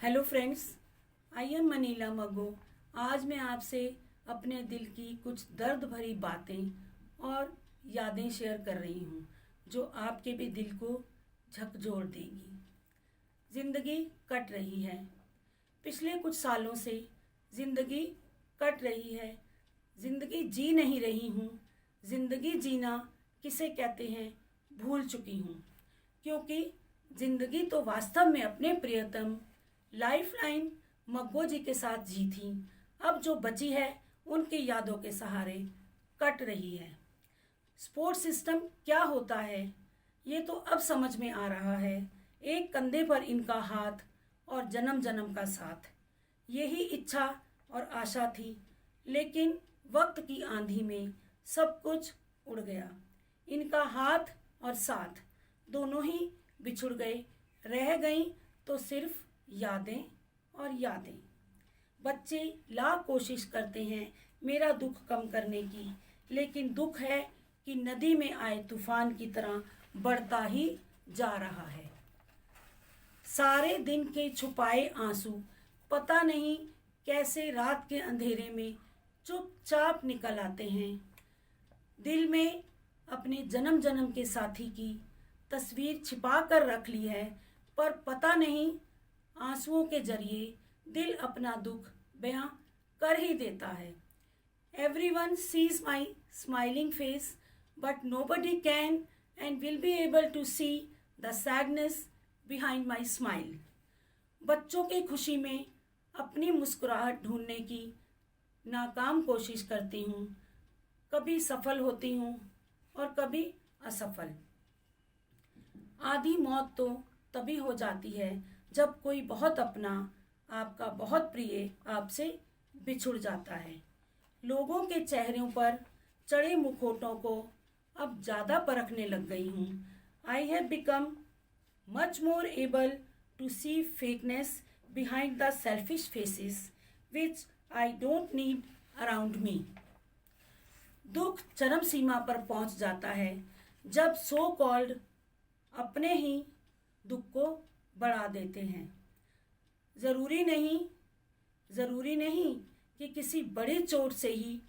Hello friends, I am Manila मगो। आज मैं आपसे अपने दिल की कुछ दर्द भरी बातें और यादें शेयर कर रही हूँ जो आपके भी दिल को झकझोर देगी। ज़िंदगी कट रही है। पिछले कुछ सालों से ज़िंदगी कट रही है। ज़िंदगी जी नहीं रही हूँ। ज़िंदगी जीना किसे कहते हैं भूल चुकी हूँ, क्योंकि ज़िंदगी तो वास्तव में अपने प्रियतम लाइफलाइन मग्गो जी के साथ जी थी। अब जो बची है उनकी यादों के सहारे कट रही है। सपोर्ट सिस्टम क्या होता है ये तो अब समझ में आ रहा है। एक कंधे पर इनका हाथ और जन्म जन्म का साथ, यही इच्छा और आशा थी, लेकिन वक्त की आंधी में सब कुछ उड़ गया। इनका हाथ और साथ दोनों ही बिछुड़ गए। रह गई तो सिर्फ यादें और यादें। बच्चे लाख कोशिश करते हैं मेरा दुख कम करने की, लेकिन दुख है कि नदी में आए तूफान की तरह बढ़ता ही जा रहा है। सारे दिन के छुपाए आंसू पता नहीं कैसे रात के अंधेरे में चुपचाप निकल आते हैं। दिल में अपने जन्म जन्म के साथी की तस्वीर छिपा कर रख ली है, पर पता नहीं आंसुओं के जरिए दिल अपना दुख बयां कर ही देता है। Everyone sees my smiling face, but nobody can and will be able to see the sadness behind my smile. बच्चों की खुशी में अपनी मुस्कुराहट ढूंढने की नाकाम कोशिश करती हूँ। कभी सफल होती हूँ और कभी असफल। आधी मौत तो तभी हो जाती है जब कोई बहुत अपना, आपका बहुत प्रिय आपसे बिछुड़ जाता है। लोगों के चेहरों पर चढ़े मुखौटों को अब ज़्यादा परखने लग गई हूँ। I have become much more able to see fakeness behind the selfish faces which I don't need around me. दुख चरम सीमा पर पहुँच जाता है जब सो कॉल्ड अपने ही दुख को बढ़ा देते हैं। ज़रूरी नहीं कि किसी बड़ी चोट से ही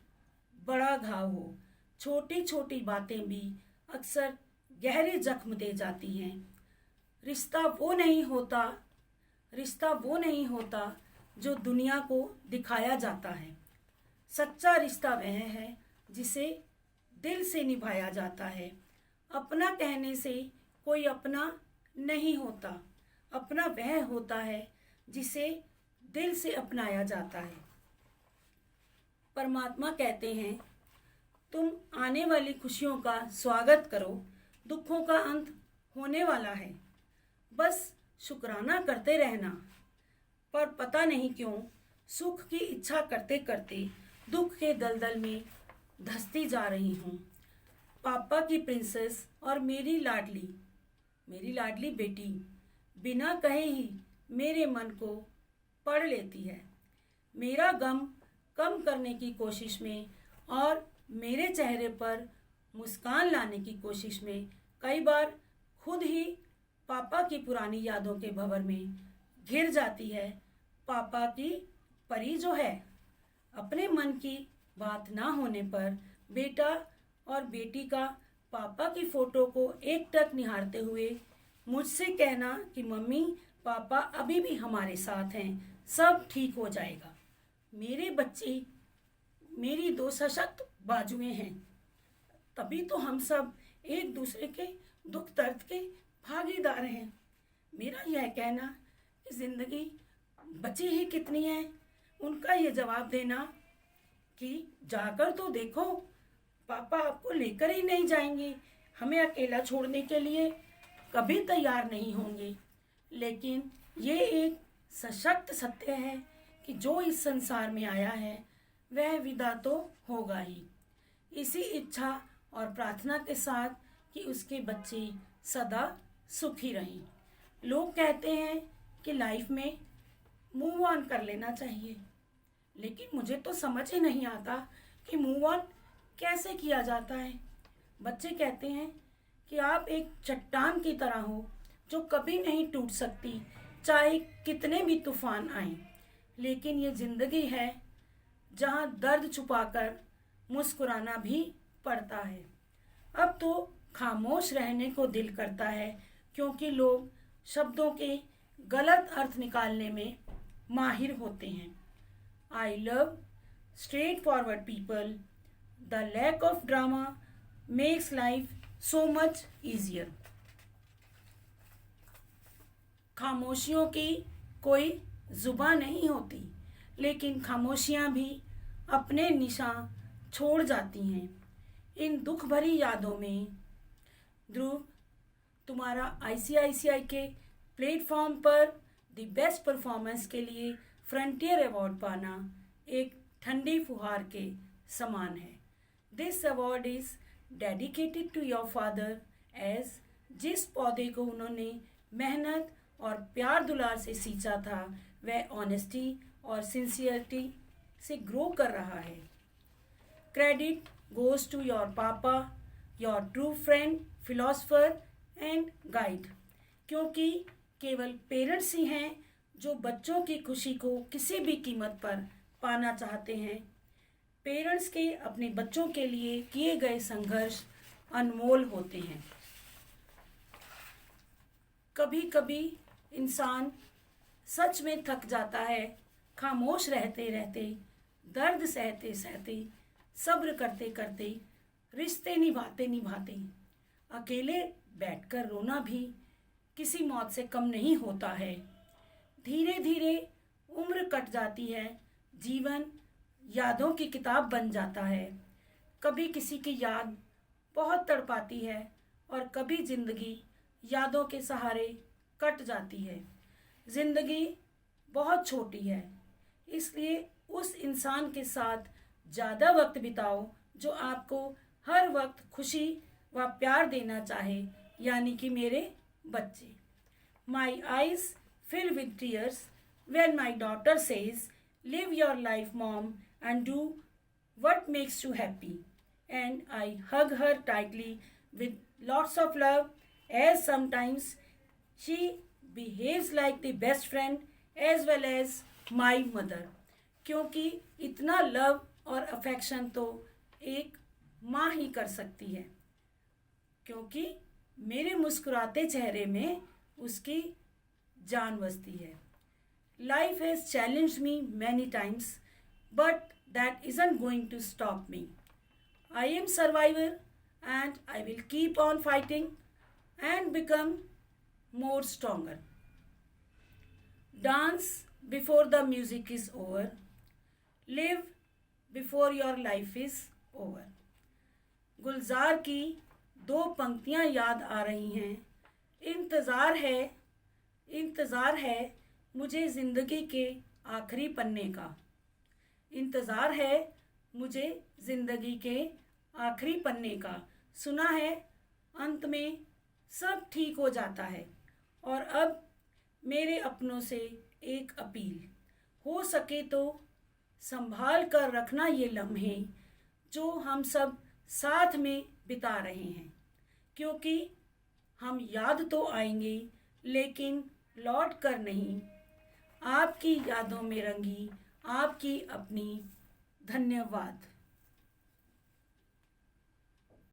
बड़ा घाव हो। छोटी छोटी बातें भी अक्सर गहरे जख्म दे जाती हैं। रिश्ता वो नहीं होता जो दुनिया को दिखाया जाता है। सच्चा रिश्ता वह है जिसे दिल से निभाया जाता है। अपना कहने से कोई अपना नहीं होता। अपना वह होता है जिसे दिल से अपनाया जाता है। परमात्मा कहते हैं, तुम आने वाली खुशियों का स्वागत करो, दुखों का अंत होने वाला है, बस शुक्राना करते रहना। पर पता नहीं क्यों सुख की इच्छा करते करते दुख के दलदल में धंसती जा रही हूँ। पापा की प्रिंसेस और मेरी लाडली बेटी बिना कहे ही मेरे मन को पढ़ लेती है। मेरा गम कम करने की कोशिश में और मेरे चेहरे पर मुस्कान लाने की कोशिश में कई बार खुद ही पापा की पुरानी यादों के भंवर में घिर जाती है। पापा की परी जो है, अपने मन की बात ना होने पर बेटा और बेटी का पापा की फोटो को एकटक निहारते हुए मुझसे कहना कि मम्मी पापा अभी भी हमारे साथ हैं, सब ठीक हो जाएगा। मेरे बच्चे मेरी दो सशक्त बाजुएं हैं, तभी तो हम सब एक दूसरे के दुख दर्द के भागीदार हैं। मेरा यह कहना कि ज़िंदगी बची ही कितनी है, उनका ये जवाब देना कि जाकर तो देखो, पापा आपको लेकर ही नहीं जाएंगे, हमें अकेला छोड़ने के लिए कभी तैयार नहीं होंगे। लेकिन ये एक सशक्त सत्य है कि जो इस संसार में आया है वह विदा तो होगा ही। इसी इच्छा और प्रार्थना के साथ कि उसके बच्चे सदा सुखी रहें। लोग कहते हैं कि लाइफ में मूव ऑन कर लेना चाहिए, लेकिन मुझे तो समझ ही नहीं आता कि मूव ऑन कैसे किया जाता है। बच्चे कहते हैं कि आप एक चट्टान की तरह हो जो कभी नहीं टूट सकती, चाहे कितने भी तूफान आए, लेकिन ये ज़िंदगी है जहाँ दर्द छुपाकर मुस्कुराना भी पड़ता है। अब तो खामोश रहने को दिल करता है, क्योंकि लोग शब्दों के गलत अर्थ निकालने में माहिर होते हैं। I love straightforward people. The lack of drama makes life so much easier. खामोशियों की कोई जुबान नहीं होती, लेकिन खामोशियाँ भी अपने निशान छोड़ जाती हैं। इन दुख भरी यादों में ध्रुव, तुम्हारा आईसीआईसीआई के प्लेटफॉर्म पर द बेस्ट परफॉर्मेंस के लिए फ्रंटियर अवार्ड पाना एक ठंडी फुहार के समान है। This award is dedicated to your father, as जिस पौधे को उन्होंने मेहनत और प्यार दुलार से सींचा था, वह ऑनेस्टी और सिंसियरिटी से ग्रो कर रहा है। क्रेडिट गोज टू योर पापा, your true friend, philosopher and guide, क्योंकि केवल पेरेंट्स ही हैं जो बच्चों की खुशी को किसी भी कीमत पर पाना चाहते हैं। पेरेंट्स के अपने बच्चों के लिए किए गए संघर्ष अनमोल होते हैं। कभी कभी इंसान सच में थक जाता है, खामोश रहते रहते, दर्द सहते सहते, सब्र करते करते, रिश्ते निभाते निभाते। अकेले बैठकर रोना भी किसी मौत से कम नहीं होता है। धीरे धीरे उम्र कट जाती है, जीवन यादों की किताब बन जाता है। कभी किसी की याद बहुत तड़पाती है और कभी जिंदगी यादों के सहारे कट जाती है। जिंदगी बहुत छोटी है, इसलिए उस इंसान के साथ ज़्यादा वक्त बिताओ जो आपको हर वक्त खुशी व प्यार देना चाहे, यानी कि मेरे बच्चे। My eyes fill with tears when my daughter says, "Live your life, mom, and do what makes you happy." And I hug her tightly with lots of love, as sometimes she behaves like the best friend as well as my mother. क्योंकि इतना love और affection तो एक माँ ही कर सकती है, क्योंकि मेरे मुस्कुराते चेहरे में उसकी जान बसती है। Life has challenged me many times, but that isn't going to stop me. I am survivor and I will keep on fighting and become more stronger. Dance before the music is over. Live before your life is over. गुलजार की दो पंक्तियां याद आ रही हैं। इंतज़ार है मुझे ज़िंदगी के आखिरी पन्ने का। इंतज़ार है मुझे ज़िंदगी के आखिरी पन्ने का। सुना है अंत में सब ठीक हो जाता है। और अब मेरे अपनों से एक अपील, हो सके तो संभाल कर रखना ये लम्हे जो हम सब साथ में बिता रहे हैं, क्योंकि हम याद तो आएंगे लेकिन लौट कर नहीं। आपकी यादों में रंगी आपकी अपनी। धन्यवाद।